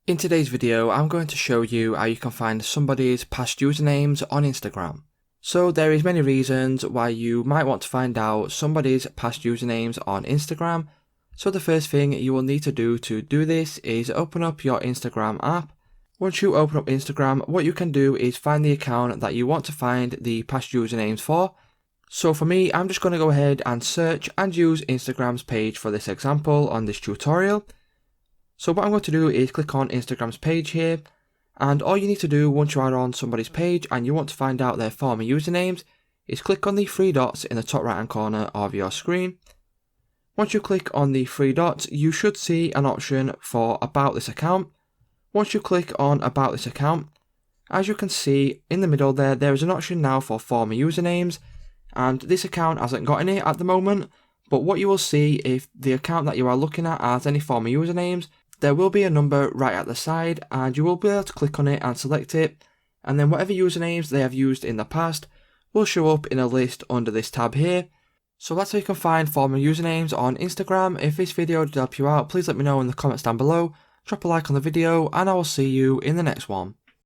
In today's video, I'm going to show you how you can find somebody's past usernames on Instagram. So there is many reasons why you might want to find out somebody's past usernames on Instagram. So the first thing you will need to do this is open up your Instagram app. Once you open up Instagram, what you can do is find the account that you want to find the past usernames for. So for me, I'm just going to go ahead and search and use Instagram's page for this example on this tutorial. So what I'm going to do is click on Instagram's page here, and all you need to do once you are on somebody's page and you want to find out their former usernames is click on the three dots in the top right hand corner of your screen. Once you click on the three dots, you should see an option for About This Account. Once you click on About This Account, as you can see in the middle there is an option now for former usernames, and this account hasn't got any at the moment, but what you will see if the account that you are looking at has any former usernames, there will be a number right at the side and you will be able to click on it and select it, and then whatever usernames they have used in the past will show up in a list under this tab here. So that's how you can find former usernames on Instagram. If this video did help you out, please let me know in the comments down below, drop a like on the video, and I will see you in the next one.